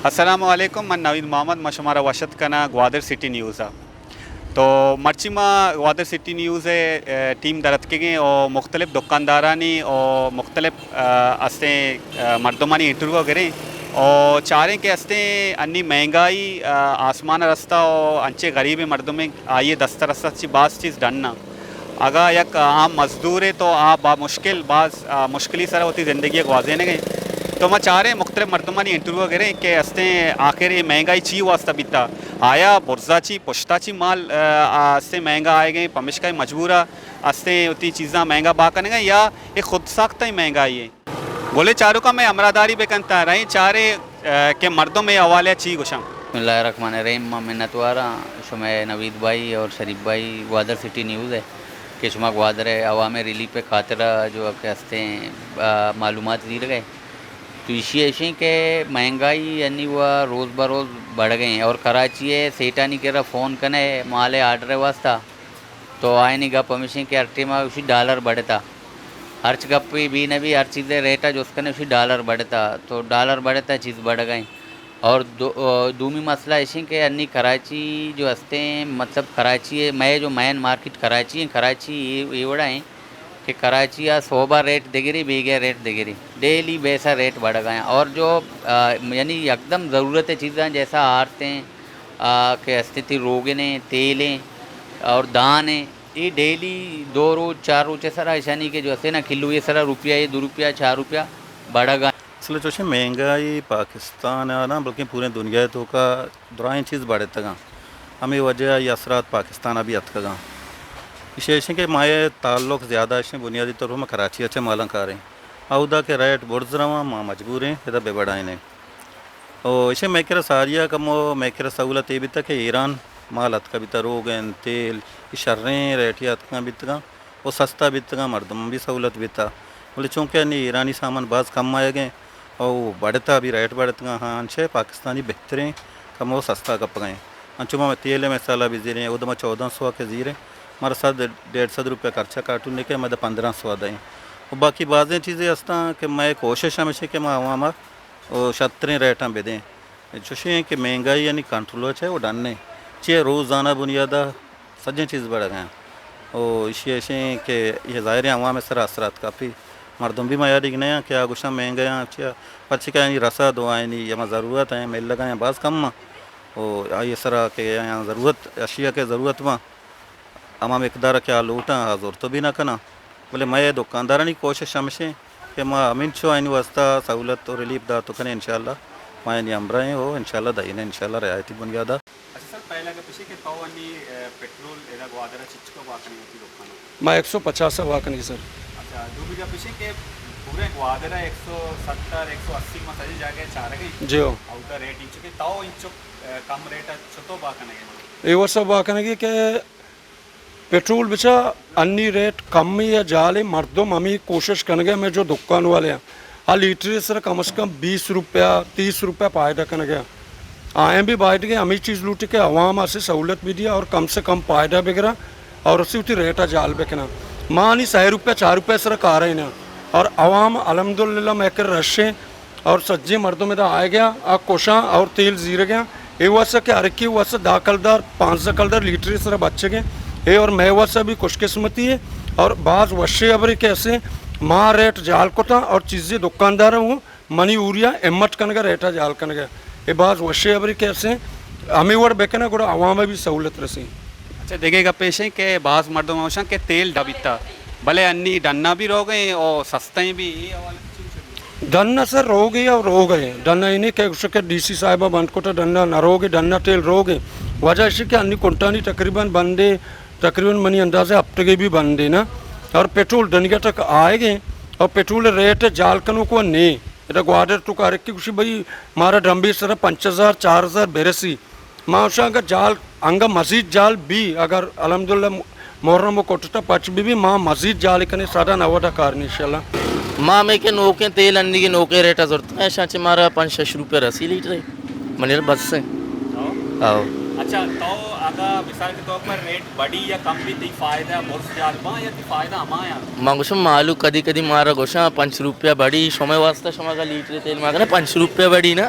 السلام علیکم من نوید محمد ما شمارا وشت کنا گوادر سٹی نیوز تو مرچی ما گوادر سٹی نیوز ٹیم درت کے گئے اور مختلف دکاندارانی اور مختلف استے مردمانی انٹرویو کریں اور چاریں کے استے انی مہنگائی آسمان رستہ اور انچے غریب مردمیں آئیے دستر رستہ چی بعض چیز ڈننا اگا یک عام مزدور ہے تو آپ مشکل بعض مشکلی سر ہوتی زندگی واضح نے گئے تو میں چاہ رہے ہیں مختلف مردمانی انٹرویو کریں کہ استے آخر یہ مہنگائی چی واسطہ بیتا آیا برزا چی پشتا چی مال استے مہنگا آئے گئے پمشکائی مجبورہ استے اتی چیزاں مہنگا با کرنے گئے یا یہ خود ساختہ ہی مہنگائی ہے بولے چاروں کا میں امراداری بے کنتا رہی چاہ رہے کہ مردوں میں حوالے چی گوشاں. بسم اللہ الرحمن الرحیم. میں منت وارا شما نوید بھائی اور شریف بھائی گوادر سٹی نیوز ہے کہ شما گوادر عوام ریلیف پہ خاطرہ جو کہ ہستے معلومات دی گئے تو اسی ایشیں کہ مہنگائی یعنی وہ روز بروز بڑھ گئے ہیں اور کراچی ہے سیٹا نہیں کہہ رہا فون کرنے مالے آرڈر واسطہ تو آئے نہیں گپ ہمیشہ کہ ہر ٹیم اسی ڈالر بڑھتا ہر گپ بھی نہ بھی ہر چیز ریٹا جو اس کا اسی ڈالر بڑھتا تو ڈالر بڑھتا چیز بڑھ گئیں اور دومی مسئلہ ایسے کہ انی کراچی جو ہستے ہیں مطلب کراچی ہے میں جو مین مارکیٹ کراچی ہے کراچی یہ بڑا ہیں کہ کراچی یا صوبہ ریٹ دگری بیگے ریٹ دگری ڈیلی بیسا ریٹ بڑھ گئے ہیں اور جو یعنی یکدم ضرورت چیزیں جیسا آرتیں کہ ہستے تھی روگنیں تیلیں اور دان ہیں یہ ڈیلی 2 روز 4 روز سرا ایسا نہیں کہ جو ہستے نا کلو یہ سرا روپیہ یہ 2 روپیہ 4 روپیہ بڑھ گئے. اصل جو مہنگائی پاکستان ہے نا بلکہ پورے دنیا تو کا درائیں چیز بڑھے تگا ہمیں وجہ یہ اثرات پاکستان ابھی اتکا اسے کہ مائے تعلق زیادہ اسے بنیادی طور پر میں کراچی اچھے مالاں کھا رہے ہیں اہدا کے ریٹ برز رہا ماں مجبور ہیں یہ بے بڑھائیں نے اور اسے میں کہہ ساریہ کم میں کہہ سہولت یہ بھی تھا کہ ایران مال اتکا بھی تھا روگن تیل شریں ریٹیا اتکا بھی تھا وہ سستا بھی تھا مردم بھی سہولت بھی تھا بولے چونکہ نہیں ایرانی سامان بعض کم آئے گئے اور وہ بڑھتا بھی ریٹ بڑھتا ہاں انچے پاکستانی بہترین کم وہ سستا کپ گئے انچو میں تیل مسالہ بھی زیریں وہ میں 1400 کے زیریں ہمارے ساتھ 150 روپیہ خرچہ کاٹوں لے کے میں 1500 دیں اور باقی بعضیں چیزیں ہستا کہ میں کوشش ہمیشہ کہ میں عوام وہ 70 ریٹاں بے دیں چوشیں کہ مہنگائی یعنی کنٹرول ہے وہ ڈالنے چاہے روزانہ بنیادہ سجیں چیز بڑھ گئے اور اسی ایسے کہ یہ ظاہر ہے عوام سر اثرات کافی مردم بھی معیاری نہیں کیا گشا مہنگا اچھا پچی کا یعنی رسا دعائیں نہیں یہ ضرورت ہیں میل لگائیں بعض کم اور یہ سرا کہ یہاں ضرورت اشیاء کے ضرورت میں اما مقدار کیا لوٹاں حضور تو بھی نہ کنا بولے میں دکاندارانی کوشش ہمیشہ کہ میں امین چھو آئین واسطہ سہولت اور ریلیف دا تو کنے انشاءاللہ میں نہیں امرائیں ہو انشاءاللہ دائیں انشاءاللہ رعایتی بنیادہ. اچھا سر پہلا کہ پیچھے کہ پاؤ انی پیٹرول ایرا گوادر چچ کو واقع نہیں ہوتی دکانوں میں 150 واقع نہیں سر. اچھا دو بھی پیچھے کہ پورے گوادر 170 180 میں سجی جا کے چاہ رہے گئی جی ہو آؤٹ ریٹ انچو کہ تاؤ انچو کم ریٹ چھتو واقع نہیں یہ وہ سب واقع نہیں کہ پیٹرول بچا انی ریٹ کم یا جالے مردم ہمیں کوشش کرنے گئے میں جو دکان والے ہیں ہاں لیٹر سر کم از کم 20 روپیہ 30 روپیہ پائدہ کرنے گیا آئیں بھی بائٹ گئے ہمیں چیز لوٹی کہ عوام سے سہولت بھی دیا اور کم سے کم پائدہ بگرا اور اسی ہوتی ریٹا جال بکنا ماں نہیں 100 روپیہ 4 روپیہ سر کھا رہے ہیں اور عوام الحمدللہ میں کر رشیں اور سجے مردوں میں دا آئے گیا آ کوشاں اور تیل زیر گیا یہ ہوا سا کہ ہرکی ہوا سا 10 کلدار 5 کلدار لیٹر سر بچے گئے یہ اور میں ہوا سا بھی خوش قسمتی ہے اور بعض وشے ابری کیسے ماں ریٹ جال کو تھا اور چیزیں دکاندار ہوں منی اوریا امت کن گیا ریٹا جال کن گیا یہ بعض وشے ابری کیسے ہمیں وڑ بیکنا گوڑا عوام بھی سہولت رسی. اچھا دیکھے گا پیشیں کہ بعض مردوں میں ہوشاں کہ تیل ڈبیتا بھلے انی ڈنا بھی رو گئے اور سستیں بھی ڈنا سر رو گئی اور رو گئے ڈنا انہیں کہ ڈی سی صاحبہ بند کو ڈنا نہ رو گئے ڈنا تیل رو گئے وجہ اسی کہ انی کنٹانی تقریباً بندے تقریباً منی اندازے ہفتے کے بھی بندے نا اور پیٹرول ڈنگیا تک آئے گئے اور پیٹرول ریٹ جال کنوں کو نہیں یہ گوادر تو کا رکھی کچھ بھائی ہمارا ڈرمبی سر 5000 4000 بیرسی ماں اسا اگر جال انگا مزید جال بھی اگر الحمدللہ محرم و کوٹتا پچ بھی ماں مزید جال کنے سادہ نوادا کارنی انشاءاللہ ماں میں کہ نوکیں تیل انڈی کے نوکے ریٹا ضرورت ہے شانچے مارا 5-6 روپے رسی لیٹر ہے منیر بس سے آؤ. اچھا تو اگر مثال کے طور پر ریٹ بڑی یا کم بھی تی فائدہ بہت جالباں یا تی فائدہ ہماں یا ماں گوشم مالو کدی کدی مارا گوشاں 5 روپیہ بڑی شمع واسطہ شمع کا لیٹر تیل ماں کہنا 5 روپیہ بڑی نا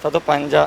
150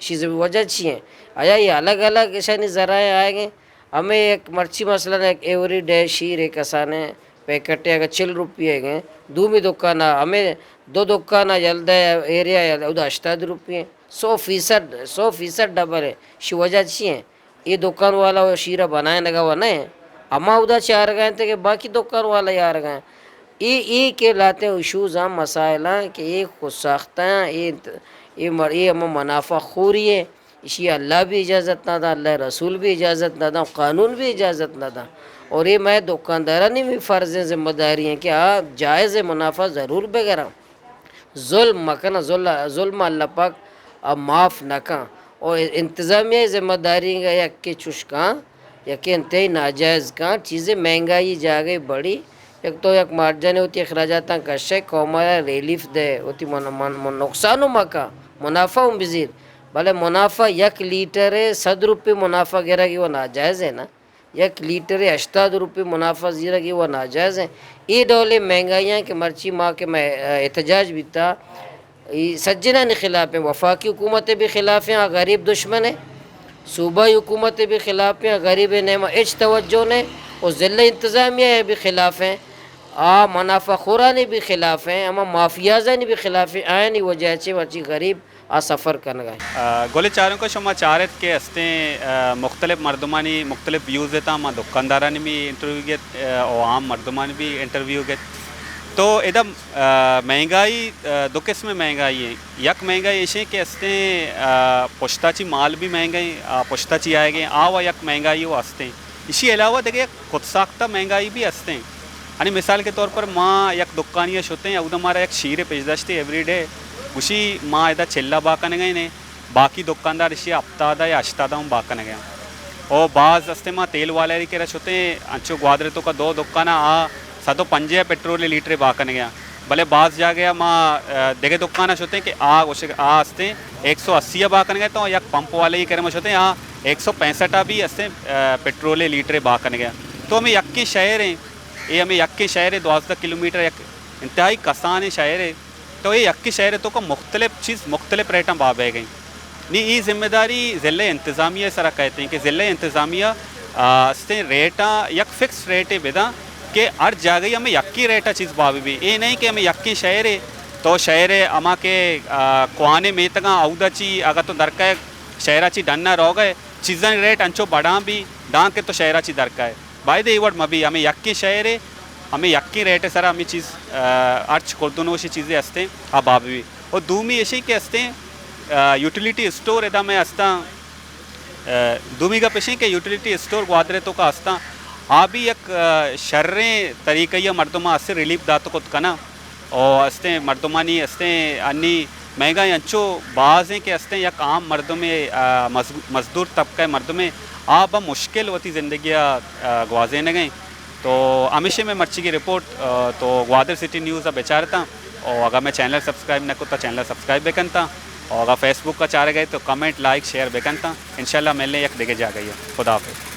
چیزیں وجہ چی ہیں آیا یہ الگ الگ ایسا ذرائع آئے گے ہمیں ایک مرچی مثلا ایک ایوری ڈے شیر ایک کسانے پیکٹے اگر 4 روپیے گئے دومی دکان ہمیں 2 دکان جلد ایریا ادھر 8 روپیے 100% ڈبل ہے شی وجہ چی ہیں یہ دکان والا وہ شیرہ بنائے لگا ہوا نہیں اما ادھر 4 گئے تھے کہ باقی دکان والا یار گئے یہ کے لاتے ہیں ایشوز ہیں مسائل ہیں کہ یہ خود ساختہ ہیں یہ ہم منافع خوری ہے اسی اللہ بھی اجازت نہ دا اللہ رسول بھی اجازت نہ دا قانون بھی اجازت نہ دا اور یہ میں دکاندارانی بھی فرض ذمہ داری ہیں کہ جائز منافع ضرور بغیرہ ظلم مکنا ظلم اللہ پاک اب معاف نہ کہاں اور انتظامیہ ذمہ داری کا یک کے چشکاں یک انتہائی ناجائز کہاں چیزیں مہنگائی جا گئی بڑی ایک تو یک مارجن ہوتی اخراجات کشے قومہ ریلیف دے ہوتی نقصان و مکا منافع بزیر بھلے منافع 1 لیٹر 100 روپے منافع گرا کہ وہ ناجائز ہے نا 1 لیٹر 80 روپے منافع زیرہ کہ وہ ناجائز ہیں یہ ڈولے مہنگائیاں کہ مرچی ماں کے میں احتجاج بھی تھا سجنہ نے خلاف ہیں وفاقی حکومتیں بھی خلاف ہیں غریب دشمن ہیں صوبائی حکومتیں بھی خلاف ہیں غریب نعمہ اچ توجہ نے اور ضلع انتظامیہ بھی خلاف ہیں منافع خورانے بھی خلاف ہیں اما مافیازہ نے بھی خلاف ہیں آئینی وجہ سے مرچی غریب سفر کرنا گئے گولے چاروں کو شما چارت کے ہستے مختلف مردمانی مختلف ویوز دیتا ما دکاندارانی بھی انٹرویو گیت اور عام مردمانی بھی انٹرویو گیت تو ادھا مہنگائی 2 قسم مہنگائی ہے یک مہنگائی ایشے کہ ہستے پشتاچی مال بھی مہنگائی پشتاچی آئے گئے و یک مہنگائی وہ ہستے اسی علاوہ دیکھیں خود ساختہ مہنگائی بھی ہستے ہیں یعنی مثال کے طور پر ماں یک دکانیش ہوتے ہیں ادھا ہمارا یک شیر پیشداشتی ایوری ڈے اسی ماں ادھا چلہ باکنے گئے نے باقی دکاندار اسی ہفتادہ یا 8 ہم باکنے گئے اور بعض ہستے ماں تیل والے کے رش ہوتے ہیں انچو گوادرتوں کا 2 دکانہ 150 پیٹرول لیٹر باکنے گیا بھلے بعض جا گیا ماں دیکھے دکانہ ہوتے ہیں کہ ہستے 180 باکنے گئے تو یک پمپ والے ہی کرمش ہوتے ہیں 165 بھی ہستے پیٹرول لیٹر باکنے گیا تو ہمیں یکی شہر ہیں یہ ہمیں یکی شہر ہے 12 کلومیٹر یک انتہائی کسان شہر ہے تو یہ یکی شہر تو کا مختلف چیز مختلف ریٹاں بابے گئیں نہیں یہ ذمہ داری ضلع انتظامیہ سرا کہتے ہیں کہ ضلع انتظامیہ سے ریٹاں یک فکس ریٹ ہے بدا کہ ہر جگہ ہمیں یکی ریٹا چیز بابے بھی یہ نہیں کہ ہمیں یکی شہر ہے تو شہر ہے اما کے کوانے میں تگاں اودہ چی اگر تو درکا ہے شہرہ چی ڈننا رو گئے چیزیں ریٹ انچو بڑھاں بھی ڈان کے تو شہرہ چی درکا ہے بائی دے ایوڑ مبی ہمیں یکی شہر ہے ہمیں یکی ریٹ ہے سر ہمیں چیز ارچ کردنوشی چیزیں ہستے ہیں اب آپ بھی اور دومی ایشی کے ہستے ہیں یوٹیلیٹی اسٹور ادا میں ہستا دومی کا پیشیں کہ یوٹیلیٹی اسٹور گوادرتوں کا ہستا بھی ایک شرریں طریقہ یہ مردمہ ہستے ریلیف داتوں کو کنا اور ہستے مردمانی ہستے انی مہنگا انچو بعض ہیں کہ ہستے یک عام مردوں میں مزدور طبقہ مردوں میں آپ مشکل ہوتی زندگیاں گوازے نہ گئیں تو ہمیشہ میں مرچی کی رپورٹ تو گوادر سٹی نیوز اب بیچارتا اور اگر میں چینل سبسکرائب نہ کرتا چینل سبسکرائب بھی کرتا اور اگر فیس بک کا چاہ گئے تو کمنٹ لائک شیئر بھی کرتا انشاءاللہ ملنے یک دیکھے جا گئی ہے خدا حافظ